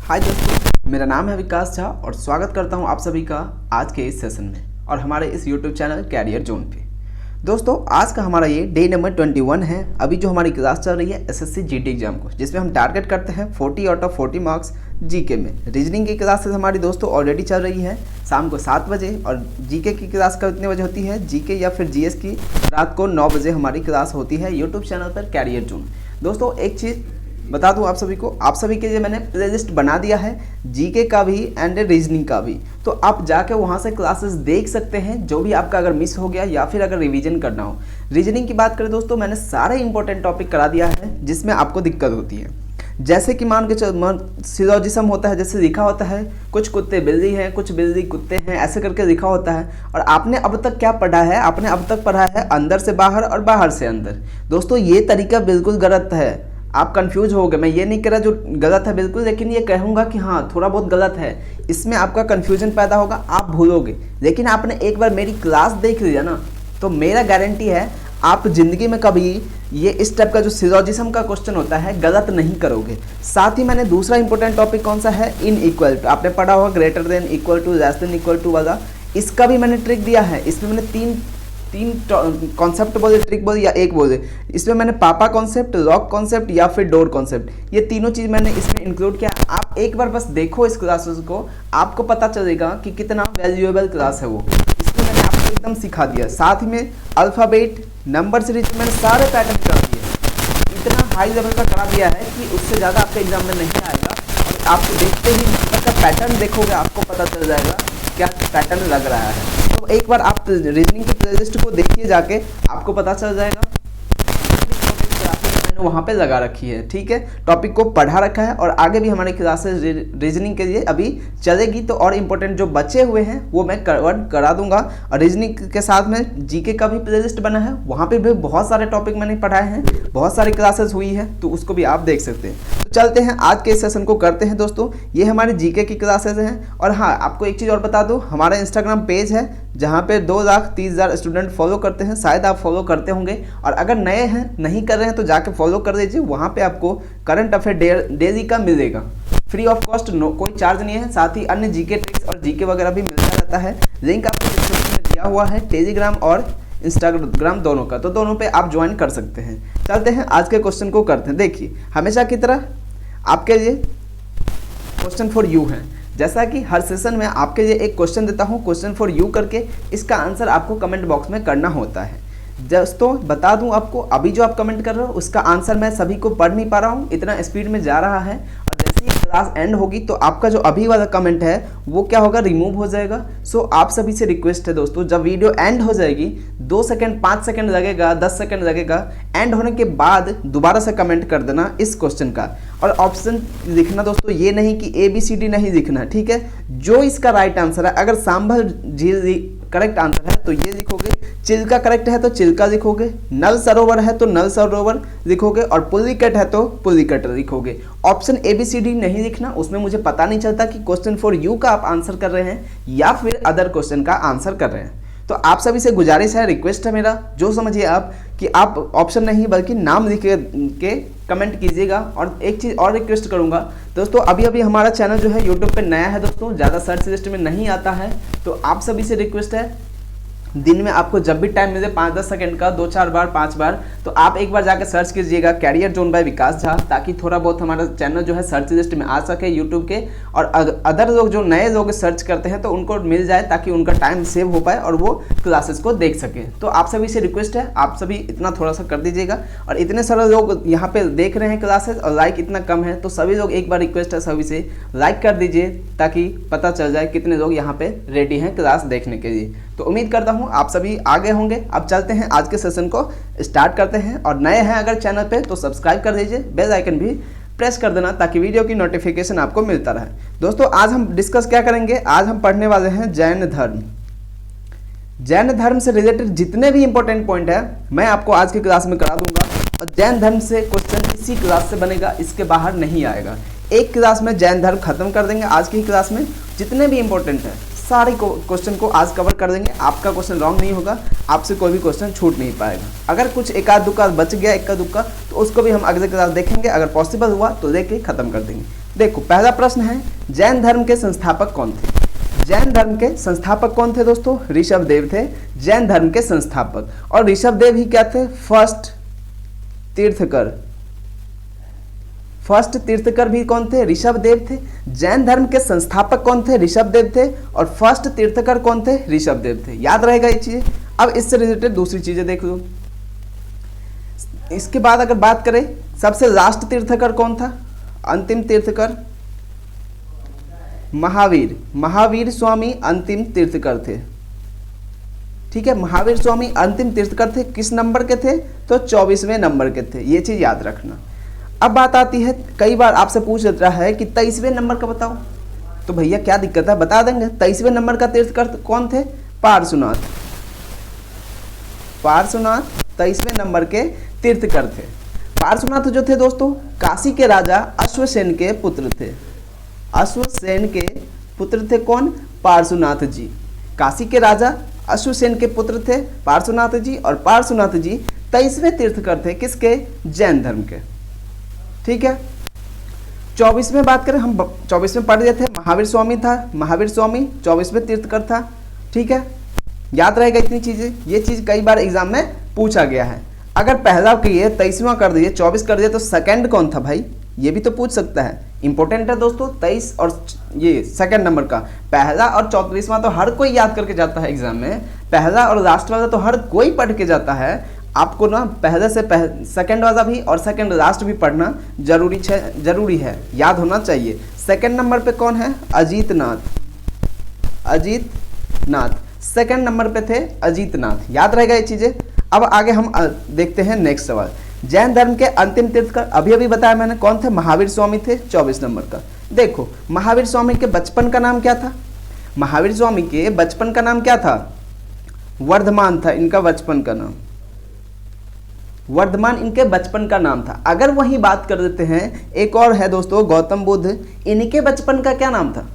हाय दोस्तों, मेरा नाम है विकास झा और स्वागत करता हूं आप सभी का आज के इस सेशन में और हमारे इस यूट्यूब चैनल कैरियर जोन पे। दोस्तों आज का हमारा ये डे नंबर 21 है। अभी जो हमारी क्लास चल रही है एसएससी जीटी एग्जाम को, जिसमें हम टारगेट करते हैं 40 आउट ऑफ 40 मार्क्स जीके में। रीजनिंग की क्लासेस हमारी दोस्तों ऑलरेडी चल रही है शाम को 7 बजे और जीके की क्लास कितने बजे होती है, जीके या फिर जीएस की रात को 9 बजे हमारी क्लास होती है यूट्यूब चैनल पर कैरियर जोन। दोस्तों एक चीज़ बता दूं आप सभी को, आप सभी के लिए मैंने प्लेलिस्ट बना दिया है जीके का भी एंड रीजनिंग का भी, तो आप जाके वहां से क्लासेस देख सकते हैं जो भी आपका अगर मिस हो गया या फिर अगर रिवीजन करना हो। रीजनिंग की बात करें दोस्तों, मैंने सारे इंपॉर्टेंट टॉपिक करा दिया है जिसमें आपको दिक्कत होती है। जैसे कि मान के सिलोजिज्म होता है, जैसे लिखा होता है कुछ कुत्ते बिल्ली हैं, कुछ बिल्ली कुत्ते हैं, ऐसे करके लिखा होता है। और आपने अब तक क्या पढ़ा है, आपने अब तक पढ़ा है अंदर से बाहर और बाहर से अंदर। दोस्तों ये तरीका बिल्कुल गलत है, आप कंफ्यूज हो गए। मैं ये नहीं कह रहा जो गलत है बिल्कुल, लेकिन ये कहूँगा कि हाँ थोड़ा बहुत गलत है, इसमें आपका कंफ्यूजन पैदा होगा, आप भूलोगे। लेकिन आपने एक बार मेरी क्लास देख लिया ना, तो मेरा गारंटी है आप जिंदगी में कभी ये इस टाइप का जो सिलोजिज्म का क्वेश्चन होता है गलत नहीं करोगे। साथ ही मैंने दूसरा इंपॉर्टेंट टॉपिक कौन सा है, इन इक्वल टू, आपने पढ़ा होगा greater than, equal to, less than equal to वाला, इसका भी मैंने ट्रिक दिया है। इसमें मैंने तीन कॉन्सेप्ट बोले, ट्रिक बोले या एक बोले, इसमें मैंने पापा कॉन्सेप्ट, लॉग कॉन्सेप्ट या फिर डोर कॉन्सेप्ट, ये तीनों चीज़ मैंने इसमें इंक्लूड किया। आप एक बार बस देखो इस क्लासेस को, आपको पता चलेगा कि कितना वैल्यूएबल क्लास है वो। इसमें मैंने आपको एकदम सिखा दिया। साथ ही में अल्फ़ाबेट, नंबर सीरीज मैंने सारे पैटर्न करा दिए, इतना हाई लेवल का करा दिया है कि उससे ज़्यादा आपके एग्जाम में नहीं आएगा। और आपको देखते ही नंबर का पैटर्न देखोगे आपको पता चल जाएगा क्या पैटर्न लग रहा है। तो एक बार आप रीजनिंग की प्लेलिस्ट को देखिए जाके, आपको पता चल जाएगा मैंने वहाँ पे लगा रखी है। ठीक है, टॉपिक को पढ़ा रखा है और आगे भी हमारी क्लासेस रीजनिंग के लिए अभी चलेगी। तो और इम्पोर्टेंट जो बचे हुए हैं वो मैं कवर करा दूंगा। और रीजनिंग के साथ में जीके का भी प्लेलिस्ट बना है, वहाँ पे भी बहुत सारे टॉपिक मैंने पढ़ाए हैं, बहुत सारी क्लासेस हुई है, तो उसको भी आप देख सकते हैं। तो चलते हैं आज के सेशन को करते हैं दोस्तों। ये हमारे जीके की क्लासेस हैं। और हाँ, आपको एक चीज़ और बता दूँ, हमारा इंस्टाग्राम पेज है जहाँ पे 2,30,000 स्टूडेंट फॉलो करते हैं, शायद आप फॉलो करते होंगे। और अगर नए हैं, नहीं कर रहे हैं, तो जाके फॉलो कर दीजिए। वहाँ पे आपको करंट अफेयर डेली का मिलेगा, फ्री ऑफ कॉस्ट, कोई चार्ज नहीं है। साथ ही अन्य जीके ट्रिक्स और जीके वगैरह भी मिलता रहता है। लिंक आपको डिस्क्रिप्शन में दिया हुआ है, टेलीग्राम और इंस्टाग्राम दोनों का, तो दोनों पे आप ज्वाइन कर सकते हैं। चलते हैं आज के क्वेश्चन को करते हैं। देखिए हमेशा की तरह आपके लिए क्वेश्चन फॉर यू है। जैसा कि हर सेशन में आपके लिए एक क्वेश्चन देता हूँ, क्वेश्चन फॉर यू करके, इसका आंसर आपको कमेंट बॉक्स में करना होता है। दोस्तों बता दूं आपको, अभी जो आप कमेंट कर रहे हो उसका आंसर मैं सभी को पढ़ नहीं पा रहा हूँ, इतना स्पीड में जा रहा है। और जैसे ही क्लास एंड होगी तो आपका जो अभी वाला कमेंट है वो क्या होगा, रिमूव हो जाएगा। सो आप सभी से रिक्वेस्ट है दोस्तों, जब वीडियो एंड हो जाएगी 2 सेकंड 5 सेकंड लगेगा, 10 सेकंड लगेगा, एंड होने के बाद दोबारा से कमेंट कर देना इस क्वेश्चन का। और ऑप्शन लिखना दोस्तों, ये नहीं कि ABCD नहीं लिखना, ठीक है। जो इसका राइट आंसर है, अगर सांभर झील करेक्ट आंसर है तो ये लिखोगे, चिल्का करेक्ट है तो चिल्का लिखोगे, नल सरोवर है तो नल सरोवर लिखोगे, और पुल्लिकट है तो पुल्लिकट लिखोगे। ऑप्शन ABCD नहीं लिखना, उसमें मुझे पता नहीं चलता कि क्वेश्चन फॉर यू का आप आंसर कर रहे हैं या फिर अदर क्वेश्चन का आंसर कर रहे हैं। तो आप सभी से गुजारिश है, रिक्वेस्ट है मेरा, जो समझिए आप कि आप ऑप्शन नहीं बल्कि नाम लिख के कमेंट कीजिएगा। और एक चीज़ और रिक्वेस्ट करूंगा दोस्तों, अभी हमारा चैनल जो है यूट्यूब पे नया है दोस्तों, ज़्यादा सर्च लिस्ट में नहीं आता है, तो आप सभी से रिक्वेस्ट है, दिन में आपको जब भी टाइम मिले 5-10 सेकंड का 2-4 बार 5 बार, तो आप एक बार जाकर सर्च कीजिएगा कैरियर जोन बाय विकास झा, ताकि थोड़ा बहुत हमारा चैनल जो है सर्च लिस्ट में आ सके यूट्यूब के। और अदर लोग जो नए लोग सर्च करते हैं तो उनको मिल जाए, ताकि उनका टाइम सेव हो पाए और वो क्लासेस को देख सके। तो आप सभी से रिक्वेस्ट है, आप सभी इतना थोड़ा सा कर दीजिएगा। और इतने सारे लोग यहाँ पे देख रहे हैं क्लासेस और लाइक इतना कम है, तो सभी लोग एक बार रिक्वेस्ट है सभी से लाइक कर दीजिए, ताकि पता चल जाए कितने लोग यहाँ पे रेडी हैं क्लास देखने के लिए। तो उम्मीद करता हूँ आप सभी आगे होंगे। अब चलते हैं आज के सेशन को स्टार्ट करते हैं। और नए हैं अगर चैनल पे तो सब्सक्राइब कर दीजिए, बेल आइकन भी प्रेस कर देना, ताकि वीडियो की नोटिफिकेशन आपको मिलता रहे। दोस्तों आज हम डिस्कस क्या करेंगे, आज हम पढ़ने वाले हैं जैन धर्म। जैन धर्म से रिलेटेड जितने भी इंपॉर्टेंट पॉइंट है मैं आपको आज की क्लास में करा दूंगा। और जैन धर्म से क्वेश्चन इसी क्लास से बनेगा, इसके बाहर नहीं आएगा। एक क्लास में जैन धर्म खत्म कर देंगे आज की क्लास में। जितने भी इंपॉर्टेंट है सारे क्वेश्चन को आज कवर कर देंगे। आपका क्वेश्चन रॉन्ग नहीं होगा, आपसे कोई भी क्वेश्चन छूट नहीं पाएगा। अगर कुछ एकाध दुक्का बच गया, इक्का दुक्का, तो उसको भी हम अगले क्लास देखेंगे। अगर पॉसिबल हुआ तो देख के खत्म कर देंगे। देखो पहला प्रश्न है, जैन धर्म के संस्थापक कौन थे? जैन धर्म के संस्थापक कौन थे दोस्तों? ऋषभदेव थे जैन धर्म के संस्थापक। और ऋषभदेव ही क्या थे? फर्स्ट तीर्थकर। फर्स्ट तीर्थकर भी कौन थे? ऋषभदेव थे। जैन धर्म के संस्थापक कौन थे? ऋषभदेव थे। और फर्स्ट तीर्थकर कौन थे? ऋषभदेव थे। याद रहेगा ये चीजें। अब इससे रिलेटेड दूसरी चीजें देख लो। इसके बाद अगर बात करें, सबसे लास्ट तीर्थकर कौन था? अंतिम तीर्थकर महावीर। महावीर स्वामी अंतिम तीर्थकर थे। ठीक है, महावीर स्वामी अंतिम तीर्थकर थे। किस नंबर के थे? तो 24वें नंबर के थे। ये चीज याद रखना। अब बात आती है, कई बार आपसे पूछ रहा है कि 23वें नंबर का बताओ, तो भैया क्या दिक्कत है, बता देंगे। 23वें नंबर का तीर्थकर कौन थे? पार्श्वनाथ। पार्श्वनाथ 23वें नंबर के तीर्थकर थे। पार्श्वनाथ जो थे दोस्तों, काशी के राजा अश्वसेन के पुत्र थे। अश्वसेन के पुत्र थे कौन? पार्श्वनाथ जी। काशी के राजा अश्वसेन के पुत्र थे पार्श्वनाथ जी। और पार्श्वनाथ जी 23वें तीर्थकर थे किसके? जैन धर्म के। ठीक है, 24वें बात करें, हम 24वें पढ़ रहे थे, महावीर स्वामी था। महावीर स्वामी 24वें तीर्थकर था। ठीक है, याद रहेगा इतनी चीजें। ये चीज कई बार एग्जाम में पूछा गया है। अगर पहला किए 23वां कर दिए, 24 कर दिए, तो सेकंड कौन था भाई? ये भी तो पूछ सकता है। इंपॉर्टेंट है दोस्तों। 23 और ये सेकंड नंबर का, पहला और 34वां तो हर कोई याद करके जाता है एग्जाम में। पहला और लास्ट वाला तो हर कोई पढ़ के जाता है। आपको ना पहले से सेकंड वाला भी और सेकंड लास्ट भी पढ़ना जरूरी है, याद होना चाहिए। सेकंड नंबर पे कौन है? अजीतनाथ। अजीतनाथ सेकंड नंबर पे थे अजीतनाथ। याद रहेगा ये चीजें। अब आगे हम देखते हैं नेक्स्ट सवाल। जैन धर्म के अंतिम तीर्थकर अभी अभी बताया मैंने कौन थे? महावीर स्वामी थे 24 नंबर का। देखो महावीर स्वामी के बचपन का नाम क्या था? महावीर स्वामी के बचपन का नाम क्या था? वर्धमान था इनका बचपन का नाम। वर्धमान इनके बचपन का नाम था। अगर वही बात कर देते हैं, एक और है दोस्तों गौतम बुद्ध, इनके बचपन का क्या नाम था?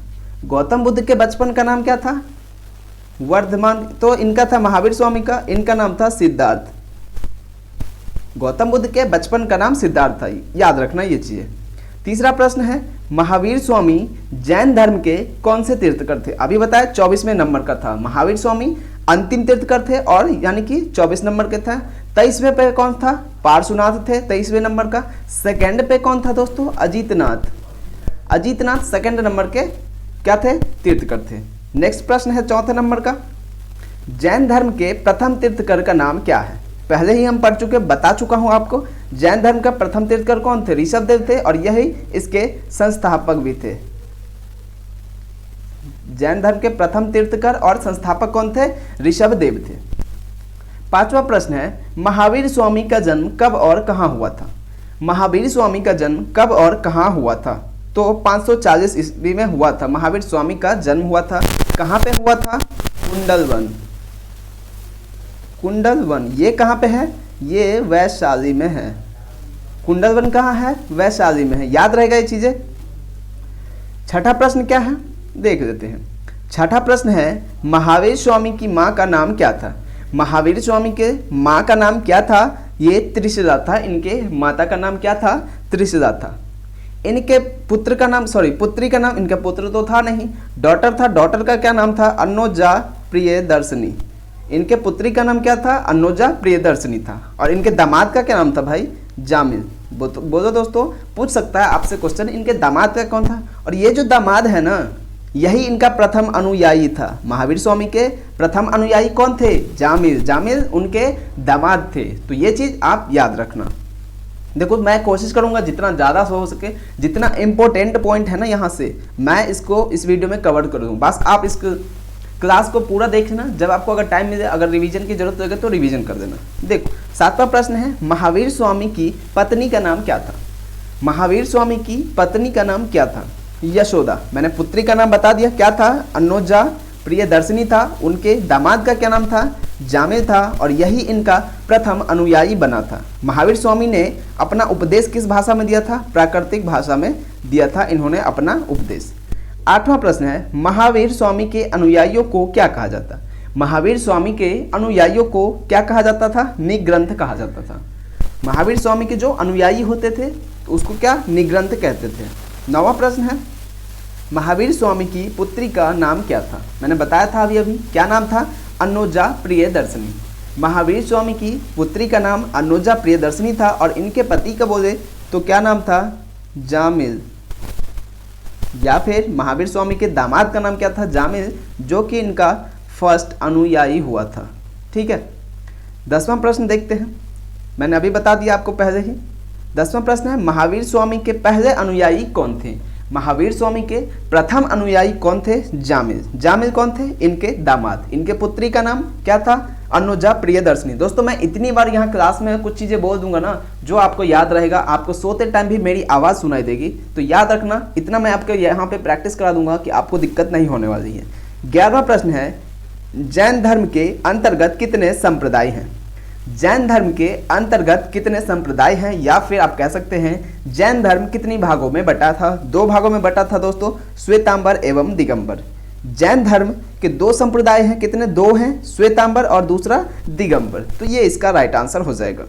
गौतम बुद्ध के बचपन का नाम क्या था? वर्धमान। तो इनका था महावीर स्वामी का, इनका नाम था सिद्धार्थ। गौतम बुद्ध के बचपन का नाम सिद्धार्थ था। याद रखना ये चीजें। तीसरा प्रश्न है, महावीर स्वामी जैन धर्म के कौन से तीर्थकर थे? अभी बताया 24वें नंबर का था। महावीर स्वामी अंतिम तीर्थकर थे और यानी कि 24 नंबर के था। 23वें पे कौन था? पार्श्वनाथ थे 23वें नंबर का। सेकंड पे कौन था दोस्तों? अजीतनाथ। अजीतनाथ सेकंड नंबर के क्या थे? तीर्थकर थे। नेक्स्ट प्रश्न है चौथे नंबर का, जैन धर्म के प्रथम तीर्थकर का नाम क्या है? पहले ही हम पढ़ चुके, बता चुका हूं आपको। जैन धर्म का प्रथम तीर्थकर कौन थे? ऋषभदेव थे और यही इसके संस्थापक भी थे। जैन धर्म के प्रथम तीर्थकर और संस्थापक कौन थे? ऋषभदेव थे। पांचवा प्रश्न है, महावीर स्वामी का जन्म कब और कहां हुआ था? महावीर स्वामी का जन्म कब और कहां हुआ था? तो 540 ईस्वी में हुआ था। महावीर स्वामी का जन्म हुआ था। कहां पे हुआ था? कुंडलवन। कुंडलवन ये कहां पे है? ये वैशाली में है। कुंडलवन कहां है? वैशाली में है। याद रहेगा ये चीजें। छठा प्रश्न क्या है देख लेते हैं। छठा प्रश्न है, महावीर स्वामी की मां का नाम क्या था? महावीर स्वामी के मां का नाम क्या था? ये त्रिशला था। इनके माता का नाम क्या था? त्रिशला था। इनके पुत्र का नाम, पुत्री का नाम, इनका पुत्र तो था नहीं, डॉटर था। डॉटर का क्या नाम था? अन्नोजा प्रियदर्शनी। इनके पुत्री का नाम क्या था? अन्नोजा प्रियदर्शनी था। और इनके दामाद का क्या नाम था भाई? जामिल। बोलो दोस्तों, पूछ सकता है आपसे क्वेश्चन, इनके दामाद का कौन था? और ये जो दामाद है ना, यही इनका प्रथम अनुयायी था। महावीर स्वामी के प्रथम अनुयायी कौन थे? जामिल। जामिल उनके दामाद थे। तो ये चीज आप याद रखना। देखो मैं कोशिश करूंगा जितना ज़्यादा हो सके, जितना इंपॉर्टेंट पॉइंट है ना यहाँ से, मैं इसको इस वीडियो में कवर कर दूँ। बस आप इस क्लास को पूरा देखना। जब आपको अगर टाइम मिले, अगर रिवीजन की जरूरत लगे तो रिवीजन कर देना। देखो सातवां प्रश्न है, महावीर स्वामी की पत्नी का नाम क्या था? महावीर स्वामी की पत्नी का नाम क्या था? यशोदा। मैंने पुत्री का नाम बता दिया, क्या था? अन्नोजा प्रियदर्शनी था। उनके दामाद का क्या नाम था? जामिल था। और यही इनका प्रथम अनुयायी बना था। महावीर स्वामी ने अपना उपदेश किस भाषा में दिया था? प्राकृतिक भाषा में दिया था इन्होंने अपना उपदेश। 8वां प्रश्न है, महावीर स्वामी के अनुयायियों को क्या कहा जाता? महावीर स्वामी के अनुयायियों को क्या कहा जाता था? निग्रंथ कहा जाता था। महावीर स्वामी के जो अनुयायी होते थे तो उसको क्या? निग्रंथ कहते थे। 9वां प्रश्न है, महावीर स्वामी की पुत्री का नाम क्या था? मैंने बताया था अभी क्या नाम था? अन्नोजा प्रियदर्शनी। महावीर स्वामी की पुत्री का नाम अन्नोजा प्रियदर्शनी था और इनके पति का बोले तो क्या नाम था? जामिल। या फिर महावीर स्वामी के दामाद का नाम क्या था? जामिल, जो कि इनका फर्स्ट अनुयायी हुआ था। ठीक है। 10वां प्रश्न देखते हैं, मैंने अभी बता दिया आपको पहले ही। 10वां प्रश्न है, महावीर स्वामी के पहले अनुयायी कौन थे? महावीर स्वामी के प्रथम अनुयायी कौन थे? जामिल। जामिल कौन थे? इनके दामाद। इनके पुत्री का नाम क्या था? अन्नोजा प्रियदर्शनी। दोस्तों मैं इतनी बार यहाँ क्लास में कुछ चीज़ें बोल दूंगा ना जो आपको याद रहेगा, आपको सोते टाइम भी मेरी आवाज़ सुनाई देगी, तो याद रखना, इतना मैं आपको यहाँ पे प्रैक्टिस करा दूंगा कि आपको दिक्कत नहीं होने वाली है। 11वां प्रश्न है, जैन धर्म के अंतर्गत कितने संप्रदाय हैं? जैन धर्म के अंतर्गत कितने संप्रदाय हैं, या फिर आप कह सकते हैं जैन धर्म कितनी भागों में बटा था? 2 भागों में बटा था दोस्तों, श्वेतांबर एवं दिगंबर। जैन धर्म के 2 संप्रदाय हैं, कितने? 2 हैं, श्वेतांबर और दूसरा दिगंबर। तो ये इसका राइट आंसर हो जाएगा।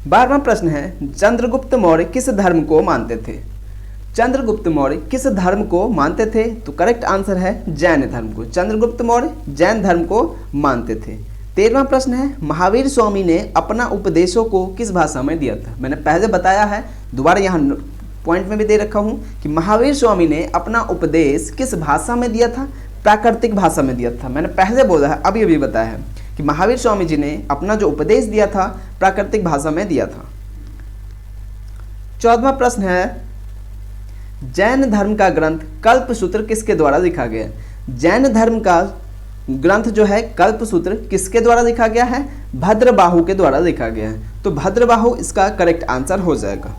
12वां प्रश्न है, चंद्रगुप्त मौर्य किस धर्म को मानते थे? चंद्रगुप्त मौर्य किस धर्म को मानते थे? तो करेक्ट आंसर है जैन धर्म को। चंद्रगुप्त मौर्य जैन धर्म को मानते थे। 13वां प्रश्न है, महावीर स्वामी ने अपना उपदेशों को किस भाषा में दिया था? मैंने पहले बताया है, दोबारा यहाँ पॉइंट में भी दे रखा हूँ कि महावीर स्वामी ने अपना उपदेश किस भाषा में दिया था? प्राकृतिक भाषा में दिया था। मैंने पहले बोला है, अभी बताया है कि महावीर स्वामी जी ने अपना जो उपदेश दिया था प्राकृतिक भाषा में दिया था। 14वां प्रश्न है, जैन धर्म का ग्रंथ कल्पसूत्र किसके द्वारा लिखा गया? जैन धर्म का ग्रंथ जो है कल्पसूत्र किसके द्वारा लिखा गया है? भद्रबाहु के द्वारा लिखा गया है। तो भद्रबाहु इसका करेक्ट आंसर हो जाएगा।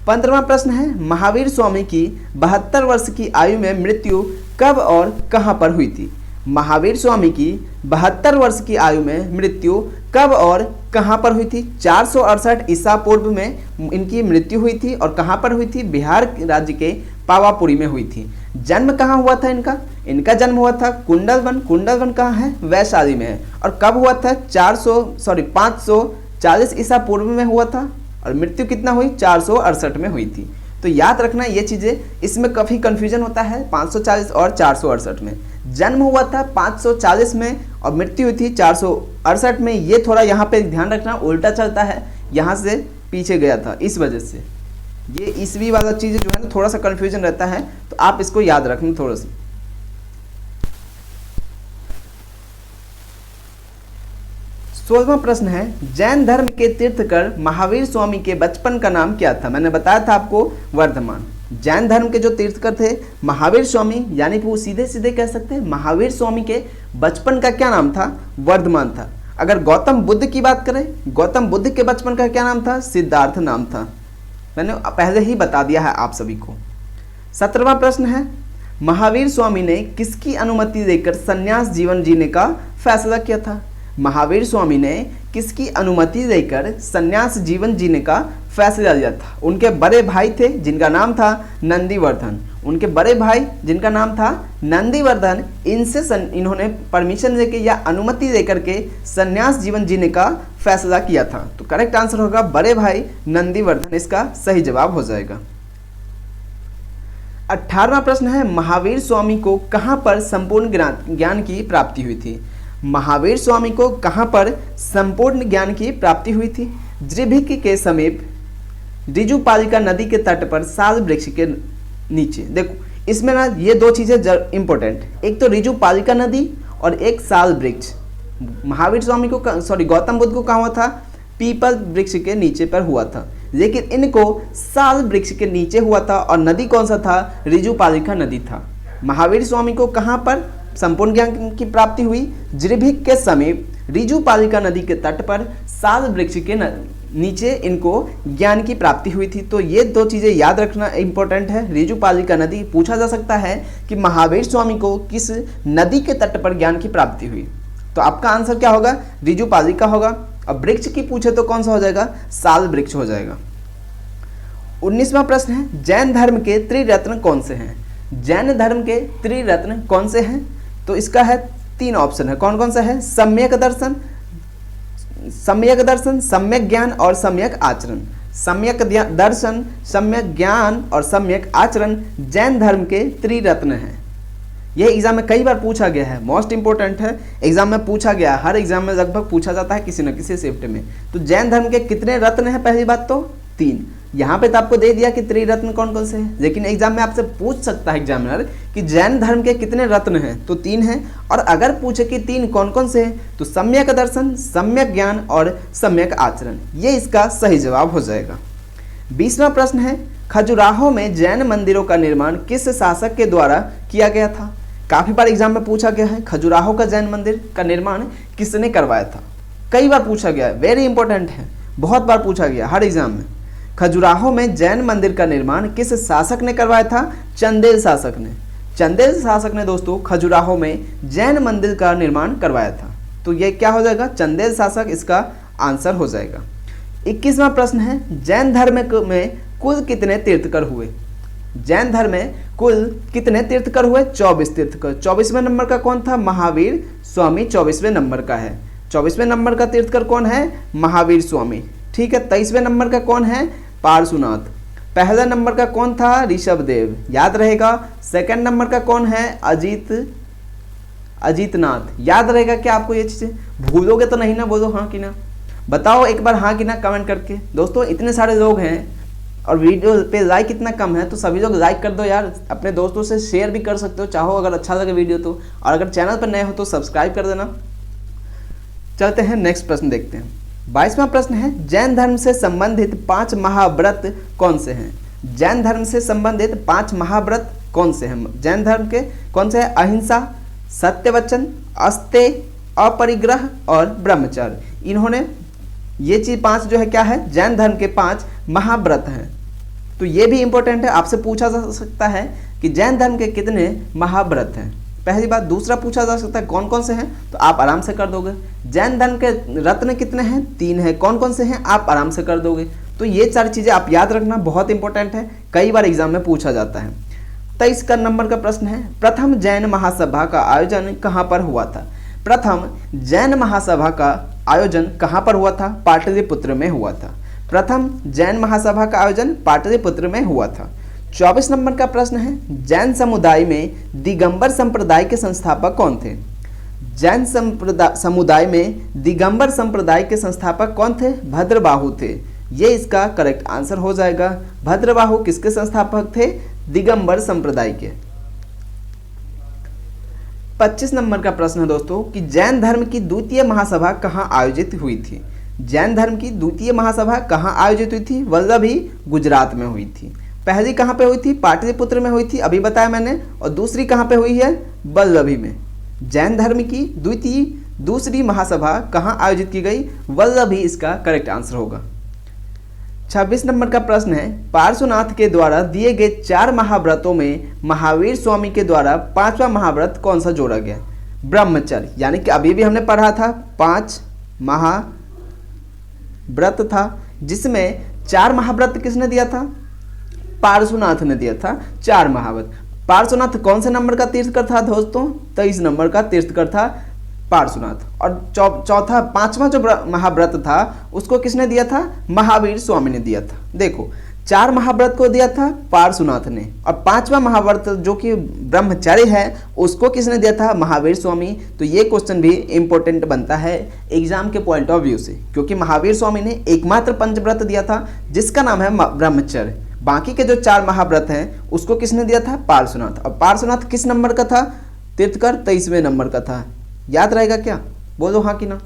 15वां प्रश्न है, महावीर स्वामी की 72 वर्ष की आयु में मृत्यु कब और कहां पर हुई थी? महावीर स्वामी की 72 वर्ष की आयु में मृत्यु कब और कहां पर हुई थी? 468 ईसा पूर्व में इनकी मृत्यु हुई थी। और कहां पर हुई थी? बिहार राज्य के पावापुरी में हुई थी। जन्म कहां हुआ था इनका? इनका जन्म हुआ था कुंडलवन। कुंडलवन कहां है? वैशाली में है। और कब हुआ था? 540 ईसा पूर्व में हुआ था। और मृत्यु कितना हुई? 468 में हुई थी। तो याद रखना ये चीज़ें, इसमें काफ़ी कन्फ्यूजन होता है 540 और 468 में। जन्म हुआ था 540 में और मृत्यु हुई थी 468 में। ये थोड़ा यहाँ पे ध्यान रखना, उल्टा चलता है, यहाँ से पीछे गया था, इस वजह से ये ईस्वी वाला चीज़ जो है ना थोड़ा सा कन्फ्यूजन रहता है, तो आप इसको याद रखना थोड़ा सा। 16वां प्रश्न है, जैन धर्म के तीर्थकर महावीर स्वामी के बचपन का नाम क्या था? मैंने बताया था आपको वर्धमान। जैन धर्म के जो तीर्थकर थे महावीर स्वामी, यानी कि वो सीधे सीधे कह सकते हैं महावीर स्वामी के बचपन का क्या नाम था? वर्धमान था। अगर गौतम बुद्ध की बात करें, गौतम बुद्ध के बचपन का क्या नाम था? सिद्धार्थ नाम था। मैंने पहले ही बता दिया है आप सभी को। 17वां प्रश्न है, महावीर स्वामी ने किसकी अनुमति देकर संन्यास जीवन जीने का फैसला किया था? महावीर स्वामी ने किसकी अनुमति देकर संन्यास जीवन जीने का फैसला लिया था? उनके बड़े भाई थे जिनका नाम था नंदीवर्धन। उनके बड़े भाई जिनका नाम था नंदीवर्धन, इनसे इन्होंने परमिशन लेके या अनुमति देकर के संन्यास जीवन जीने का फैसला किया था। तो करेक्ट आंसर होगा बड़े भाई नंदीवर्धन, इसका सही जवाब हो जाएगा। 18वां प्रश्न है, महावीर स्वामी को कहां पर संपूर्ण ज्ञान की प्राप्ति हुई थी? महावीर स्वामी को कहां पर संपूर्ण ज्ञान की प्राप्ति हुई थी? द्रिभिक के समीप रिजुपालिका नदी के तट पर साल वृक्ष के नीचे। देखो इसमें ना ये 2 चीजें इंपॉर्टेंट, एक तो रिजुपालिका नदी और एक साल वृक्ष। महावीर स्वामी को गौतम बुद्ध को कहाँ हुआ था? पीपल वृक्ष के नीचे पर हुआ था, लेकिन इनको साल वृक्ष के नीचे हुआ था। और नदी कौन सा था? रिजुपालिका नदी था। महावीर स्वामी को कहाँ पर संपूर्ण ज्ञान की प्राप्ति हुई? द्रिभिक के समीप रिजुपालिका नदी के तट पर साल वृक्ष के नीचे इनको ज्ञान की प्राप्ति हुई थी। तो ये 2 चीजें याद रखना इंपॉर्टेंट है। रिजुपालिका नदी, पूछा जा सकता है कि महावीर स्वामी को किस नदी के तट पर ज्ञान की प्राप्ति हुई? तो आपका आंसर क्या होगा? रिजुपालिका होगा। अब वृक्ष की पूछे तो कौन सा हो जाएगा? साल वृक्ष हो जाएगा। 19वां प्रश्न है, जैन धर्म के त्रिरत्न कौन से हैं? जैन धर्म के त्रिरत्न कौन से हैं? तो इसका है 3 ऑप्शन है। कौन कौन सा है? सम्यक दर्शन, सम्यक ज्ञान और सम्यक आचरण। सम्यक दर्शन, सम्यक ज्ञान और सम्यक आचरण जैन धर्म के त्रिरत्न हैं। यह एग्जाम में कई बार पूछा गया है, मोस्ट इंपोर्टेंट है, एग्जाम में पूछा गया, हर एग्जाम में लगभग पूछा जाता है किसी न किसी शिफ्ट में। तो जैन धर्म के कितने रत्न हैं? पहली बात तो 3। यहाँ पे तो आपको दे दिया कि त्रिरत्न कौन कौन से हैं, लेकिन एग्जाम में आपसे पूछ सकता है एग्जामिनर कि जैन धर्म के कितने रत्न हैं? तो 3 हैं। और अगर पूछे कि 3 कौन कौन से हैं, तो सम्यक दर्शन, सम्यक ज्ञान और सम्यक आचरण, ये इसका सही जवाब हो जाएगा। 20वां प्रश्न है, खजुराहो में जैन मंदिरों का निर्माण किस शासक के द्वारा किया गया था? काफी बार एग्जाम में पूछा गया है, खजुराहो का जैन मंदिर का निर्माण किसने करवाया था? कई बार पूछा गया है, वेरी इंपॉर्टेंट है, बहुत बार पूछा गया हर एग्जाम में। खजुराहो में जैन मंदिर का निर्माण किस शासक ने करवाया था? चंदेल शासक ने। चंदेल शासक ने दोस्तों खजुराहो में जैन मंदिर का निर्माण करवाया था। तो ये क्या हो जाएगा? चंदेल शासक इसका आंसर हो जाएगा। 21वां प्रश्न है, जैन धर्म में कुल कितने तीर्थकर हुए? जैन धर्म में कुल कितने तीर्थकर हुए? 24 तीर्थकर। 24वें नंबर का कौन था? महावीर स्वामी 24वें नंबर का है। 24वें नंबर का तीर्थकर कौन है? महावीर स्वामी। ठीक है। 23वें नंबर का कौन है? पार्श्वनाथ। पहला नंबर का कौन था? ऋषभदेव, याद रहेगा। सेकंड नंबर का कौन है? अजीतनाथ, याद रहेगा क्या आपको ये चीजें? भूलोगे तो नहीं ना? बोलो हाँ कि ना, बताओ एक बार हाँ कि ना कमेंट करके। दोस्तों इतने सारे लोग हैं और वीडियो पे लाइक इतना कम है, तो सभी लोग लाइक कर दो यार। अपने दोस्तों से शेयर भी कर सकते हो चाहो, अगर अच्छा लगे वीडियो तो। और अगर चैनल पर नए हो तो सब्सक्राइब कर देना। चलते हैं नेक्स्ट प्रश्न देखते हैं। 22वां प्रश्न है, जैन धर्म से संबंधित 5 महाव्रत कौन से हैं? जैन धर्म से संबंधित 5 महाव्रत कौन से हैं? जैन धर्म के कौन से हैं? अहिंसा, सत्यवचन, अस्तेय, अपरिग्रह और ब्रह्मचर्य। इन्होंने ये चीज 5 जो है क्या है? जैन धर्म के 5 महाव्रत हैं। तो ये भी इंपॉर्टेंट है, आपसे पूछा जा सकता है कि जैन धर्म के कितने महाव्रत हैं। पहली बात। दूसरा पूछा जा सकता है कौन कौन से हैं, तो आप आराम से कर दोगे। जैन धर्म के रत्न कितने हैं? 3 हैं। कौन कौन से हैं? आप आराम से कर दोगे। तो ये 4 चीजें आप याद रखना, बहुत इंपॉर्टेंट है, कई बार एग्जाम में पूछा जाता है। 23 का नंबर का प्रश्न है, प्रथम जैन महासभा का आयोजन कहाँ पर हुआ था? प्रथम जैन महासभा का आयोजन कहाँ पर हुआ था? पाटलिपुत्र में हुआ था। प्रथम जैन महासभा का आयोजन पाटलिपुत्र में हुआ था। 24 नंबर का प्रश्न है, जैन समुदाय में दिगंबर संप्रदाय के संस्थापक कौन थे? जैन समुदाय में दिगंबर संप्रदाय के संस्थापक कौन थे? भद्रबाहु थे। ये इसका करेक्ट आंसर हो जाएगा। भद्रबाहु किसके संस्थापक थे? दिगंबर संप्रदाय के। 25 नंबर का प्रश्न है दोस्तों कि जैन धर्म की द्वितीय महासभा कहाँ आयोजित हुई थी? जैन धर्म की द्वितीय महासभा कहाँ आयोजित हुई थी? वल्लभी, गुजरात में हुई थी। पहली कहाँ पे हुई थी? पाटलिपुत्र में हुई थी, अभी बताया मैंने। और दूसरी कहाँ पे हुई है? वल्लभी में। जैन धर्म की दूसरी महासभा कहाँ आयोजित की गई? वल्लभी इसका करेक्ट आंसर होगा। 26 नंबर का प्रश्न है, पार्श्वनाथ के द्वारा दिए गए 4 महाव्रतों में महावीर स्वामी के द्वारा 5वां महाव्रत कौन सा जोड़ा गया? ब्रह्मचर्य। यानी कि अभी भी हमने पढ़ा था 5 महाव्रत था, जिसमें 4 महाव्रत किसने दिया था? पार्श्वनाथ ने दिया था 4 महाव्रत। पार्श्वनाथ कौन से नंबर का तीर्थकर था दोस्तों? 23 नंबर का तीर्थकर था पार्श्वनाथ। और चौथा 5वां जो महाव्रत था उसको किसने दिया था? महावीर स्वामी ने दिया था। देखो 4 महाव्रत को दिया था पार्श्वनाथ ने, और 5वां महाव्रत जो कि ब्रह्मचर्य है उसको किसने दिया था? महावीर स्वामी। तो ये क्वेश्चन भी इंपॉर्टेंट बनता है एग्जाम के पॉइंट ऑफ व्यू से, क्योंकि महावीर स्वामी ने एकमात्र पंचव्रत दिया था जिसका नाम है ब्रह्मचर्य। बाकी के जो 4 महाव्रत हैं उसको किसने दिया था? पार्श्वनाथ। और पार्श्वनाथ किस नंबर का था? तीर्थकर 23वें नंबर का था। याद रहेगा क्या? बोलो हाँ कि ना।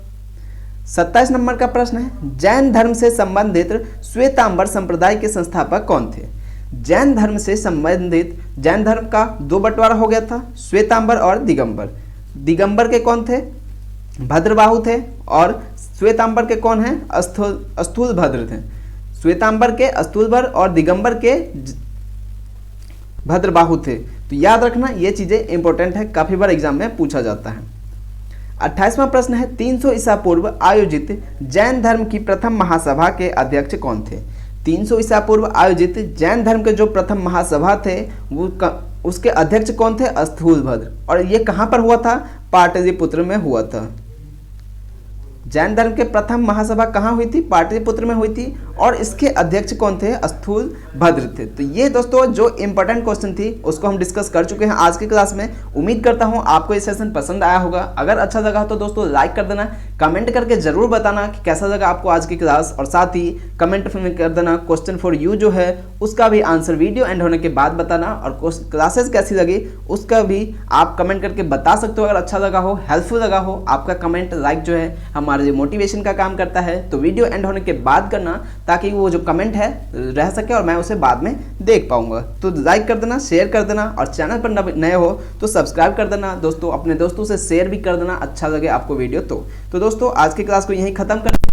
27 नंबर का प्रश्न है, जैन धर्म से संबंधित श्वेतांबर संप्रदाय के संस्थापक कौन थे? जैन धर्म से संबंधित, जैन धर्म का 2 बंटवारा हो गया था, श्वेतांबर और दिगंबर। दिगंबर के कौन थे? भद्रबाहु थे। और श्वेतांबर के कौन है? स्थूलभद्र थे। श्वेतांबर के स्थूलभद्र और दिगंबर के भद्रबाहु थे। तो याद रखना ये चीजें इंपॉर्टेंट है, काफी बार एग्जाम में पूछा जाता है। 28वां प्रश्न है, 300 ईसा पूर्व आयोजित जैन धर्म की प्रथम महासभा के अध्यक्ष कौन थे? 300 ईसा पूर्व आयोजित जैन धर्म के जो प्रथम महासभा थे वो उसके अध्यक्ष कौन थे? स्थूलभद्र। और ये कहाँ पर हुआ था? पाटलिपुत्र में हुआ था। जैन धर्म के प्रथम महासभा कहाँ हुई थी? पाटलिपुत्र में हुई थी। और इसके अध्यक्ष कौन थे? स्थूलभद्र थे। तो ये दोस्तों जो इंपॉर्टेंट क्वेश्चन थी उसको हम डिस्कस कर चुके हैं आज की क्लास में। उम्मीद करता हूँ आपको ये सेशन पसंद आया होगा। अगर अच्छा लगा तो दोस्तों लाइक कर देना, कमेंट करके जरूर बताना कि कैसा लगा आपको आज की क्लास, और साथ ही कमेंट में कर देना क्वेश्चन फॉर यू जो है उसका भी आंसर वीडियो एंड होने के बाद बताना, और क्लासेस कैसी लगी उसका भी आप कमेंट करके बता सकते हो। अगर अच्छा लगा हो, हेल्पफुल लगा हो, आपका कमेंट लाइक जो है हमारे लिए मोटिवेशन का काम करता है। तो वीडियो एंड होने के बाद करना ताकि वो जो कमेंट है रह सके और मैं उसे बाद में देख पाऊंगा। तो लाइक कर देना, शेयर कर देना, और चैनल पर नए हो तो सब्सक्राइब कर देना दोस्तों। अपने दोस्तों से शेयर भी कर देना अच्छा लगे आपको वीडियो तो दोस्तों आज की क्लास को यहीं खत्म कर